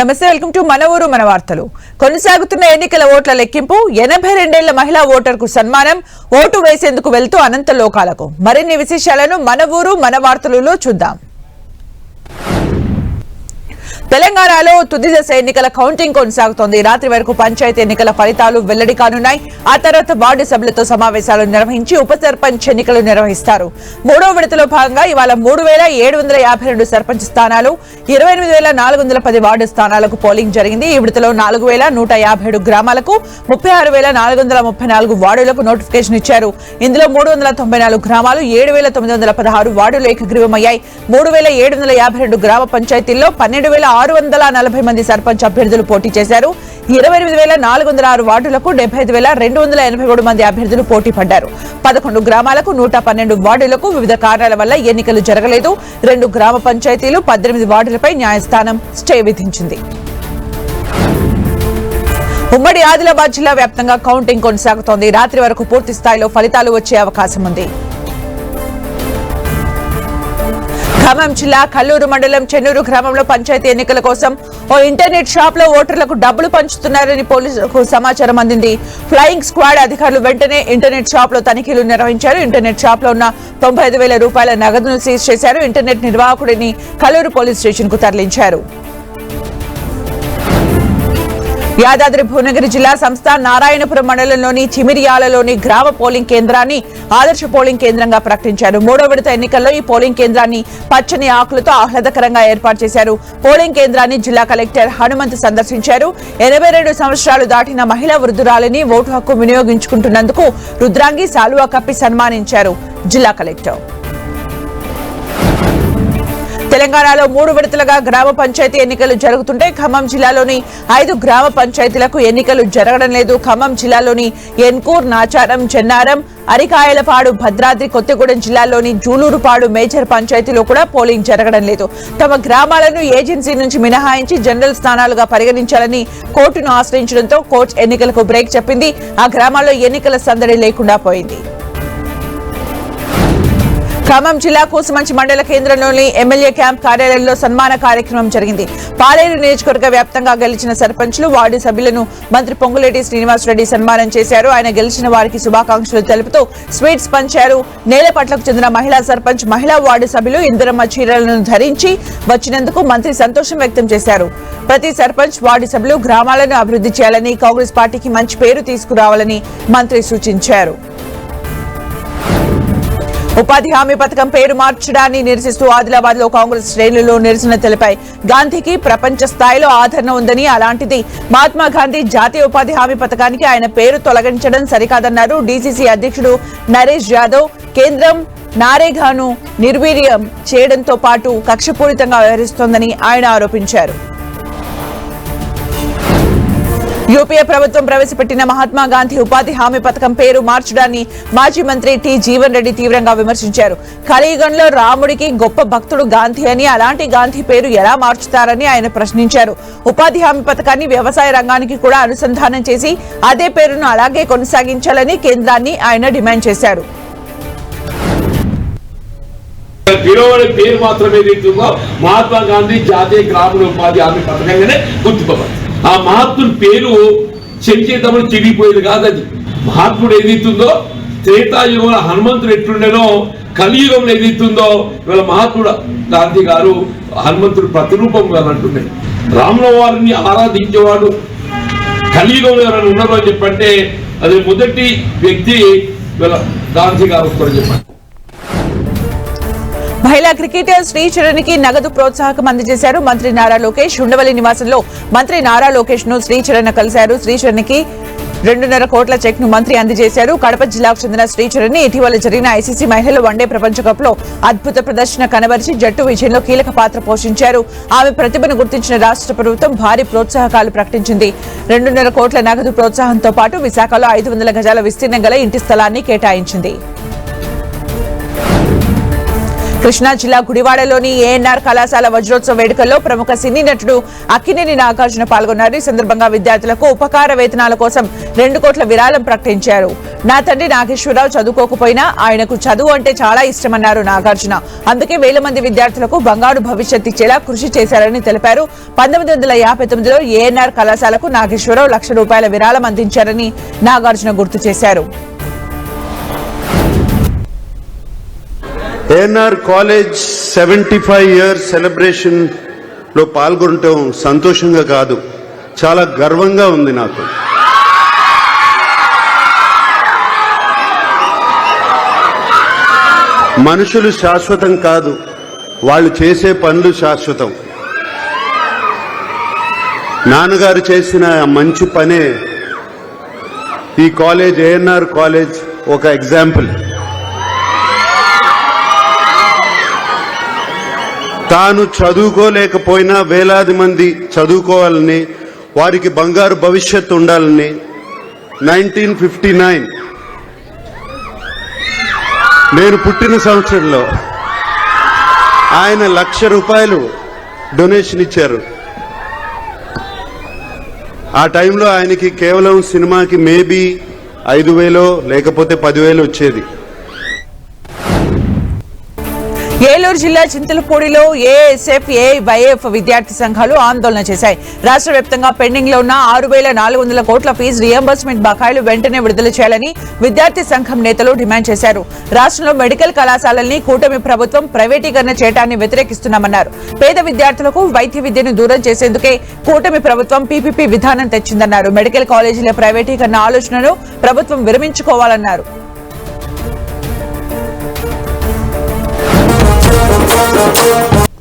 నమస్తే, welcome to మన ఊరు మన వార్తలు. కొనసాగుతున్న ఎన్నికల ఓట్ల లెక్కింపు. 82 ఏళ్ల మహిళా ఓటర్కు సన్మానం. ఓటు వేసేందుకు వెళ్తూ అనంత లోకాలకు. మరిన్ని విశేషాలను మన ఊరు మన వార్తలలో చూద్దాం. తెలంగాణలో తుది దశ ఎన్నికల కౌంటింగ్ కొనసాగుతోంది. రాత్రి వరకు పంచాయతీ ఎన్నికల ఫలితాలు వెల్లడి కానున్నాయి. ఆ తర్వాత వార్డు సభ్యులతో సమావేశాలు నిర్వహించి ఉప సర్పంచ్ ఎన్నికలు నిర్వహిస్తారు. మూడో విడతలో భాగంగా ఇవాళ 3752 సర్పంచ్ స్థానాలు, 28410 వార్డు స్థానాలకు పోలింగ్ జరిగింది. ఈ విడతలో 4157 గ్రామాలకు 36434 వార్డులకు నోటిఫికేషన్ ఇచ్చారు. ఇందులో 394 గ్రామాలు, 7916 వార్డులు ఏకగ్రీవమయ్యాయి. 3752 గ్రామ పంచాయతీల్లో 12640 మంది సర్పంచ్ అభ్యర్థులు పోటీ చేశారు. 28406 వార్డులకు 75283 మంది అభ్యర్థులు పోటీ పడ్డారు. 11 గ్రామాలకు 112 వార్డులకు వివిధ కారణాల వల్ల ఎన్నికలు జరగలేదు. 2 గ్రామ పంచాయతీలు 18 వార్డులపై న్యాయస్థానం స్టే విధించింది. ఉమ్మడి ఆదిలాబాద్ జిల్లా వ్యాప్తంగా కౌంటింగ్ కొనసాగుతోంది. రాత్రి వరకు పూర్తి స్థాయిలో ఫలితాలు వచ్చే అవకాశం ఉంది. ఖమ్మం జిల్లా కల్లూరు మండలం చెన్నూరు గ్రామంలో పంచాయతీ ఎన్నికల కోసం ఓ ఇంటర్నెట్ షాప్ లో ఓటర్లకు డబ్బులు పంచుతున్నారని పోలీసులకు సమాచారం అందింది. ఫ్లయింగ్ స్క్వాడ్ అధికారులు వెంటనే ఇంటర్నెట్ షాప్ లో తనిఖీలు నిర్వహించారు. ఇంటర్నెట్ షాప్ లో ఉన్న 95,000 రూపాయల నగదును సీజ్ చేశారు. ఇంటర్నెట్ నిర్వాహకుడిని కల్లూరు పోలీస్ స్టేషన్ కు తరలించారు. యాదాద్రి భువనగిరి జిల్లా సంస్థ నారాయణపురం మండలంలోని చిమిరియాలలోని గ్రామ పోలింగ్ కేంద్రాన్ని ఆదర్శ పోలింగ్ కేంద్రంగా ప్రకటించారు. మూడో విడత ఎన్నికల్లో ఈ పోలింగ్ కేంద్రాన్ని పచ్చని ఆకులతో ఆహ్లాదకరంగా ఏర్పాటు చేశారు. పోలింగ్ కేంద్రాన్ని జిల్లా కలెక్టర్ హనుమంత్ సందర్శించారు. 82 సంవత్సరాలు దాటిన మహిళా వృద్ధురాలిని ఓటు హక్కు వినియోగించుకుంటున్నందుకు రుద్రాంగి శాలువా కప్పి సన్మానించారు జిల్లా కలెక్టర్. తెలంగాణలో 3 విడతలుగా గ్రామ పంచాయతీ ఎన్నికలు జరుగుతుంటే ఖమ్మం జిల్లాలోని 5 గ్రామ పంచాయతీలకు ఎన్నికలు జరగడం లేదు. ఖమ్మం జిల్లాలోని ఎన్కూర్, నాచారం, చెన్నారం, అరికాయలపాడు, భద్రాద్రి కొత్తగూడెం జిల్లాలోని జూలూరుపాడు మేజర్ పంచాయతీలో కూడా పోలింగ్ జరగడం లేదు. తమ గ్రామాలను ఏజెన్సీ నుంచి మినహాయించి జనరల్ స్థానాలుగా పరిగణించాలని కోర్టును ఆశ్రయించడంతో కోర్టు ఎన్నికలకు బ్రేక్ చెప్పింది. ఆ గ్రామాల్లో ఎన్నికల సందడి లేకుండా పోయింది. ఖమ్మం జిల్లా కూసుమంచి మండల కేంద్రంలోని ఎమ్మెల్యే క్యాంప్ కార్యాలయంలో సన్మాన కార్యక్రమం జరిగింది. పాలేరు నియోజకవర్గ వ్యాప్తంగా గెలిచిన సర్పంచ్లు, వార్డు సభ్యులను మంత్రి పొంగులేటి శ్రీనివాసరెడ్డి సన్మానం చేశారు. ఆయన గెలిచిన వారికి శుభాకాంక్షలు తెలుపుతూ స్వీట్స్ పంచారు. నేలపట్లకు చెందిన మహిళా సర్పంచ్, మహిళా వార్డు సభ్యులు ఇందిరమ్మ చీరలను ధరించి వచ్చినందుకు మంత్రి సంతోషం వ్యక్తం చేశారు. ప్రతి సర్పంచ్, వార్డు సభ్యులు గ్రామాలను అభివృద్ధి చేయాలని, కాంగ్రెస్ పార్టీకి మంచి పేరు తీసుకురావాలని మంత్రి సూచించారు. ఉపాధి హామీ పథకం పేరు మార్చడాన్ని నిరసిస్తూ ఆదిలాబాద్ లో కాంగ్రెస్ శ్రేణులు నిరసన తెలిపాయి. గాంధీకి ప్రపంచ స్థాయిలో ఆదరణ ఉందని, అలాంటిది మహాత్మా గాంధీ జాతీయ ఉపాధి హామీ పథకానికి ఆయన పేరు తొలగించడం సరికాదన్నారు. డీసీసీ అధ్యక్షుడు నరేష్ యాదవ్ కేంద్రం నారేగాను నిర్వీర్యం చేయడంతో పాటు కక్షపూరితంగా వ్యవహరిస్తోందని ఆయన ఆరోపించారు. యూపీఏ ప్రభుత్వం ప్రవేశపెట్టిన మహాత్మా గాంధీ ఉపాధి హామీ పథకం పేరు మార్చడాన్ని మాజీ మంత్రి టి జీవన్ రెడ్డి తీవ్రంగా విమర్శించారు. కలియుగంలో రాముడికి గొప్ప భక్తుడు గాంధీ అని, అలాంటి గాంధీ పేరు ఎలా మార్చుతారని ఆయన ప్రశ్నించారు. ఉపాధి హామీ పథకాన్ని వ్యవసాయ రంగానికి కూడా అనుసంధానం చేసి అదే పేరును అలాగే కొనసాగించాలని కేంద్రాన్ని ఆయన డిమాండ్ చేశారు. పేరు మాత్రమే మహాత్మా గాంధీ జాతీయ గ్రామీణ ఉపాధి హామీ పథకంగానే గుర్తింపబడింది. ఆ మహాత్ముడి పేరు చెరిచేద్దామని చెడిపోయేది కాదు. అది మహాత్ముడు ఏదైతుందో త్రేతాయుగంలో హనుమంతుడు ఎట్లుండేనో కలియుగంలో ఏదైతుందో ఇవాళ మహాత్ముడు గాంధీ గారు హనుమంతుడు ప్రతిరూపం అంటుండే. రాముల వారిని ఆరాధించేవాడు కలియుగంలో ఎవరైనా ఉన్నారు అని చెప్పంటే అది మొదటి వ్యక్తి గాంధీ గారు కూడా చెప్పండి. మహిళా క్రికెటర్ శ్రీచరణ్కి నగదు ప్రోత్సాహకం అందజేశారు మంత్రి నారా లోకేష్. ఉండవల్లి నివాసంలో మంత్రి నారా లోకేష్ ను శ్రీచరణ్ కలిశారు. శ్రీచరణ్కి 2.5 కోట్ల చెక్ ను మంత్రి అందజేశారు. కడప జిల్లాకు చెందిన శ్రీచరణ్ ఇటీవల జరిగిన ఐసీసీ మహిళల వన్డే ప్రపంచ కప్ లో అద్భుత ప్రదర్శన కనబరిచి జట్టు విజయంలో కీలక పాత్ర పోషించారు. ఆమె ప్రతిభను గుర్తించిన రాష్ట్ర ప్రభుత్వం భారీ ప్రోత్సాహకాలు ప్రకటించింది. 2.5 కోట్ల నగదు ప్రోత్సాహంతో పాటు విశాఖలో 500 గజాల విస్తీర్ణం గల ఇంటి స్థలాన్ని కేటాయించింది. కృష్ణా జిల్లా గుడివాడలోని ఏఎన్ఆర్ కళాశాల వజ్రోత్సవ వేడుకల్లో ప్రముఖ సినీ నటుడు అక్కినేని నాగార్జున పాల్గొన్నారు. ఈ సందర్భంగా విద్యార్థులకు ఉపకార వేతనాల కోసం 2 కోట్ల విరాళం ప్రకటించారు. నా తండ్రి నాగేశ్వరరావు చదువుకోకపోయినా ఆయనకు చదువు అంటే చాలా ఇష్టమన్నారు నాగార్జున. అందుకే వేల మంది విద్యార్థులకు బంగారు భవిష్యత్ ఇచ్చేలా కృషి చేశారని తెలిపారు. 1959లో ఏఎన్ఆర్ కళాశాలకు నాగేశ్వరరావు ₹1,00,000 విరాళం అందించారని నాగార్జున గుర్తు చేశారు. ఏఎన్ఆర్ కాలేజ్ 75 ఇయర్స్ సెలబ్రేషన్ లో పాల్గొనటం సంతోషంగా కాదు, చాలా గర్వంగా ఉంది నాకు. మనుషులు శాశ్వతం కాదు, వాళ్ళు చేసే పనులు శాశ్వతం. నాన్నగారు చేసిన మంచి పనే ఈ కాలేజ్, ఏఎన్ఆర్ కాలేజ్ ఒక ఎగ్జాంపుల్. తాను చదువుకోలేకపోయినా వేలాది మంది చదువుకోవాలని, వారికి బంగారు భవిష్యత్తు ఉండాలని 1959 నేను పుట్టిన సంవత్సరంలో ఆయన ₹1,00,000 డొనేషన్ ఇచ్చారు. ఆ టైంలో ఆయనకి కేవలం సినిమాకి మేబీ 5,000 లేకపోతే 10,000 వచ్చేది. ఏలూరు జిల్లా చింతలపూడిలో ఏఎస్ఎఫ్, ఏవైఎఫ్ విద్యార్థి సంఘాలు ఆందోళన చేశాయి. రాష్ట్ర వ్యాప్తంగా పెండింగ్ లో ఉన్న 6,400 కోట్ల ఫీజు రియంబర్స్మెంట్ బకాయిలు వెంటనే విడుదల చేయాలని విద్యార్థి సంఘం నేతలు డిమాండ్ చేశారు. రాష్ట్రంలో మెడికల్ కళాశాలల్ని కూటమి ప్రభుత్వం ప్రైవేటీకరణ చేయడాన్ని వ్యతిరేకిస్తున్నామన్నారు. పేద విద్యార్థులకు వైద్య విద్యను దూరం చేసేందుకే కూటమి ప్రభుత్వం పీపీపీ విధానం తెచ్చిందన్నారు. మెడికల్ కాలేజీల ప్రైవేటీకరణ ఆలోచనను ప్రభుత్వం విరమించుకోవాలన్నారు.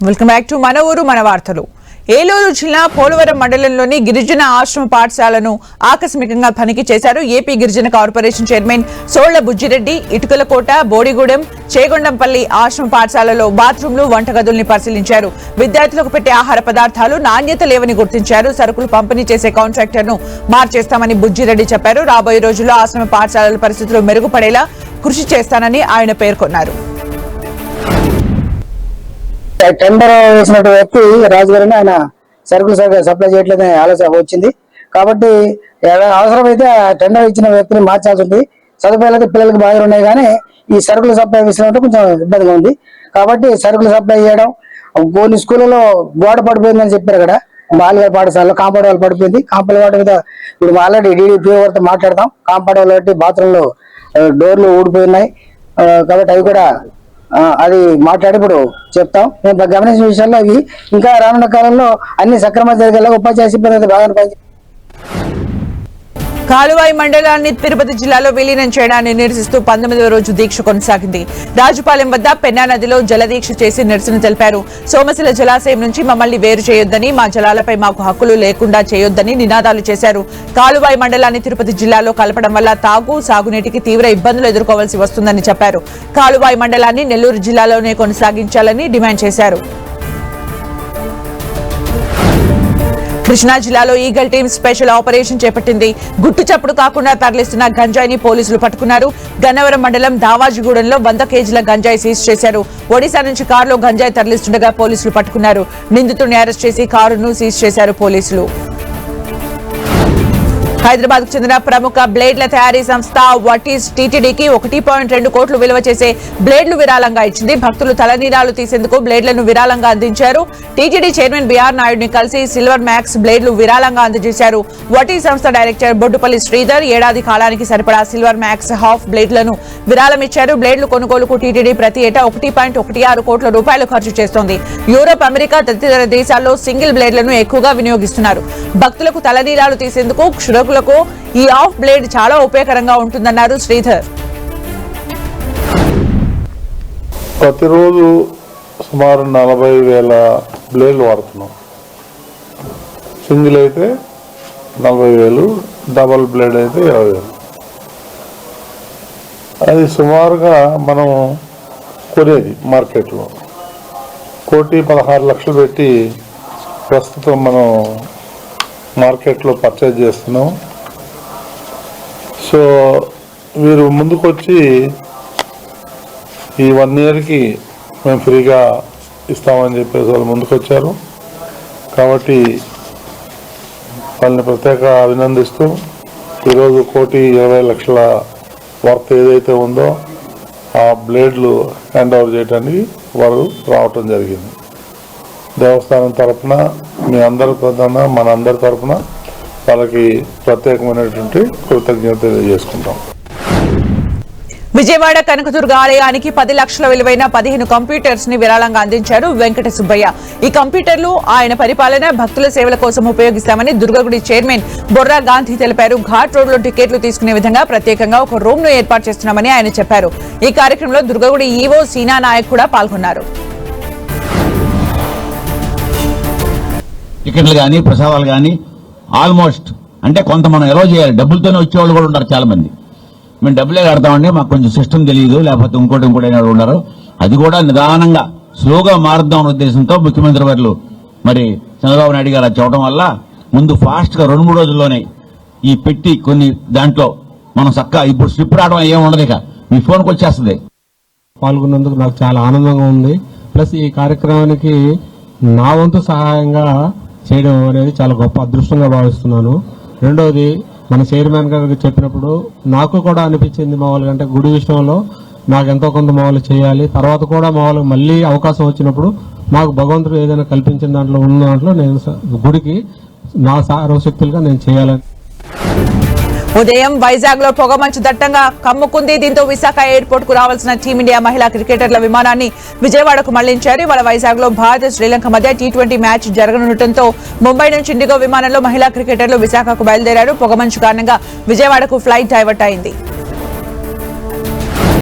వెల్కమ్ బ్యాక్ టు మన ఊరు మన వార్తలు. ఏలూరు జిల్లా పోలవరం మండలంలోని గిరిజన ఆశ్రమ పాఠశాలను ఆకస్మికంగా తనిఖీ చేశారు. ఏపీ గిరిజన కార్పొరేషన్ చైర్మన్ సోళ్ల బుజ్జిరెడ్డి ఇటుకలకోట, బోడిగూడెం, చేగొండంపల్లి ఆశ్రమ పాఠశాలలో బాత్రూంలు, వంటగదుల్ని పరిశీలించారు. విద్యార్థులకు పెట్టే ఆహార పదార్థాలు నాణ్యత లేవని గుర్తించారు. సరుకులు పంపిణీ చేసే కాంట్రాక్టర్ను మార్చేస్తామని బుజ్జిరెడ్డి చెప్పారు. రాబోయే రోజుల్లో ఆశ్రమ పాఠశాలల పరిస్థితులు మెరుగుపడేలా కృషి చేస్తానని ఆయన పేర్కొన్నారు. టెండర్ వేసినట్టు వ్యక్తి రాజుగారిని ఆయన సరుకులు సప్లై చేయట్లేదని ఆలోచన వచ్చింది. కాబట్టి అవసరమైతే ఆ టెండర్ ఇచ్చిన వ్యక్తిని మార్చాల్సి ఉంది. సదుపాయాలు అయితే పిల్లలకు బాగా ఉన్నాయి, కానీ ఈ సరుకులు సప్లై విషయంలో కొంచెం ఇబ్బందిగా ఉంది. కాబట్టి సరుకులు సప్లై చేయడం, కొన్ని స్కూళ్ళలో గోడ పడిపోయిందని చెప్పారు. అక్కడ బాలికల పాఠశాలలో కాంపౌండ్ వాల్ పడిపోయింది. కాంపౌండ్ వాల్ మీద ఇప్పుడు ఆల్రెడీ డీడీపీ వారితో మాట్లాడతాం. కాంపౌండ్ వాల్ బట్టి బాత్రూంలో డోర్లు ఊడిపోయినాయి. కాబట్టి అవి కూడా అది మాట్లాడి ఇప్పుడు చెప్తాం. మేము గమనించిన విషయాల్లో అవి ఇంకా రానున్న కాలంలో అన్ని సక్రమంగా జరిగేలా ఉపాధ్యాయ సిబ్బంది బాగా పనిచేస్తారు. కాలువాయి మండలాన్ని తిరుపతి జిల్లాలో విలీనం చేయడాన్ని నిరసిస్తూ 19వ రోజు దీక్ష కొనసాగింది. రాజుపాలెం వద్ద పెన్నా నదిలో జలదీక్ష చేసి నిరసన తెలిపారు. సోమశిల జలాశయం నుంచి మమ్మల్ని వేరు చేయొద్దని, మా జలాలపై మాకు హక్కులు లేకుండా చేయొద్దని నినాదాలు చేశారు. కాలువాయి మండలాన్ని తిరుపతి జిల్లాలో కలపడం వల్ల తాగు, సాగునీటికి తీవ్ర ఇబ్బందులు ఎదుర్కోవాల్సి వస్తుందని చెప్పారు. కాలువాయి మండలాన్ని నెల్లూరు జిల్లాలోనే కొనసాగించాలని డిమాండ్ చేశారు. కృష్ణా జిల్లాలో ఈగల్ టీం స్పెషల్ ఆపరేషన్ చేపట్టింది. గుట్టు చప్పుడు కాకుండా తరలిస్తున్న గంజాయిని పోలీసులు పట్టుకున్నారు. గన్నవరం మండలం దావాజిగూడెంలో 100 కేజీల గంజాయి సీజ్ చేశారు. ఒడిశా నుంచి కారులో గంజాయి తరలిస్తుండగా పోలీసులు పట్టుకున్నారు. నిందితుడిని అరెస్ట్ చేసి కారును సీజ్ చేశారు పోలీసులు. హైదరాబాద్ కు చెందిన ప్రముఖ బ్లేడ్ల తయారీ సంస్థ వటీస్ టీటీడీకి 1.2 కోట్లు విలువ చేసే బ్లేడ్లు విరాళంగా ఇచ్చింది. భక్తులు తలనీలాలు తీసేందుకు బ్లేడ్లను విరాళంగా అందించారు. టీటీడీ చైర్మన్ బీఆర్ నాయుడిని కలిసి సిల్వర్ మ్యాక్స్ బ్లేడ్లు విరాళంగా అందజేశారు. వటీస్ సంస్థ డైరెక్టర్ బొడ్డుపల్లి శ్రీధర్ ఏడాది కాలానికి సరిపడా సిల్వర్ మ్యాక్స్ హాఫ్ బ్లేడ్లను విరాళం ఇచ్చారు. బ్లేడ్లు కొనుగోలుకు టీటీడీ ప్రతి ఏటా 1.16 కోట్ల రూపాయలు ఖర్చు చేస్తోంది. యూరోప్, అమెరికా తదితర దేశాల్లో సింగిల్ బ్లేడ్లను ఎక్కువగా వినియోగిస్తున్నారు. భక్తులకు తలనీలాలు తీసేందుకు, క్షురకులకు ఈ ఆఫ్ బ్లేడ్ చాలా ఉపయోగకరంగా ఉంటుందన్నారు శ్రీధర్. ప్రతిరోజు సుమారు 40,000 బ్లేడ్లు వాడుతున్నాం. సింగిల్ అయితే 40,000, డబల్ బ్లేడ్ అయితే 20,000. అది సుమారుగా మనం కొనేది మార్కెట్లో 1,16,00,000 పెట్టి ప్రస్తుతం మనం మార్కెట్లో పర్చేజ్ చేస్తున్నాం. సో వీరు ముందుకొచ్చి ఈ 1 ఇయర్కి మేము ఫ్రీగా ఇస్తామని చెప్పేసి వాళ్ళు ముందుకొచ్చారు. కాబట్టి వాళ్ళని ప్రత్యేక అభినందిస్తూ ఈరోజు 1,20,00,000 వర్త్ ఏదైతే ఉందో ఆ బ్లేడ్లు హ్యాండ్ ఓవర్ చేయడానికి వారు రావటం జరిగింది. దేవస్థానం తరఫున మీ అందరి తరఫున మనందరి తరఫున వాళ్ళకి ప్రత్యేకమైనటువంటి కృతజ్ఞత తెలియజేసుకుంటాం. విజయవాడ కనకదుర్గ ఆలయానికి 10 లక్షల విలువైన 15 కంప్యూటర్స్ ని విరాళంగా అందించారు వెంకట సుబ్బయ్య. ఈ కంప్యూటర్లు ఆయన పరిపాలన భక్తుల సేవల కోసం ఉపయోగిస్తామని దుర్గగుడి చైర్మన్ బొర్రా గాంధీ తెలిపారు. ఘాట్ రోడ్ లో టికెట్లు తీసుకునే విధంగా ప్రత్యేకంగా ఒక రూమ్ ను ఏర్పాటు చేస్తున్నామని ఆయన చెప్పారు. ఈ కార్యక్రమంలో దుర్గగుడి ఈవో సీనా నాయక్ కూడా పాల్గొన్నారు. టికెట్లు కానీ ప్రసాదాలు కానీ ఆల్మోస్ట్ అంటే కొంత మనం ఎలా చేయాలి, డబ్బులతోనే వచ్చేవాళ్ళు కూడా ఉన్నారు చాలా మంది. మేము డబ్బులే కడతామండి, మాకు కొంచెం సిస్టమ్ తెలియదు, లేకపోతే ఇంకోటి ఉన్నారు. అది కూడా నిదానంగా స్లోగా మారుద్దాం అనే ఉద్దేశంతో ముఖ్యమంత్రి వర్యులు మరి చంద్రబాబు నాయుడు గారు చెప్పడం వల్ల ముందు ఫాస్ట్ గా 2-3 రోజుల్లోనే ఈ పెట్టి కొన్ని దాంట్లో మనం చక్కగా ఇప్పుడు స్లిప్ రావడం ఏమి ఉండదు, ఇక మీ ఫోన్కి వచ్చేస్తుంది. పాల్గొన్నందుకు నాకు చాలా ఆనందంగా ఉంది. ప్లస్ ఈ కార్యక్రమానికి నా వంతు సహాయంగా చేయడం అనేది చాలా గొప్ప అదృష్టంగా భావిస్తున్నాను. రెండవది మన చైర్మన్ గారికి చెప్పినప్పుడు నాకు కూడా అనిపించింది, మామూలుగా అంటే గుడి విషయంలో నాకు ఎంతో కొంత మామూలు చేయాలి, తర్వాత కూడా మామూలుగా మళ్ళీ అవకాశం వచ్చినప్పుడు నాకు భగవంతుడు ఏదైనా కల్పించిన దాంట్లో ఉన్న దాంట్లో నేను గుడికి నా సర్వశక్తులుగా నేను చేయాలని. ఉదయం వైజాగ్ లో పొగమంచు దట్టంగా కమ్ముకుంది. దీంతో విశాఖ ఎయిర్పోర్ట్ కు రావాల్సిన టీమిండియా మహిళా క్రికెటర్ల విమానాన్ని విజయవాడకు మళ్లించారు. ఇవాళ వైజాగ్ లో భారత్ శ్రీలంక మధ్య T20 మ్యాచ్ జరగనుండటంతో ముంబై నుంచి ఇండిగో విమానంలో మహిళా క్రికెటర్లు విశాఖకు బయలుదేరారు. పొగమంచు కారణంగా విజయవాడకు ఫ్లైట్ డైవర్ట్ అయింది.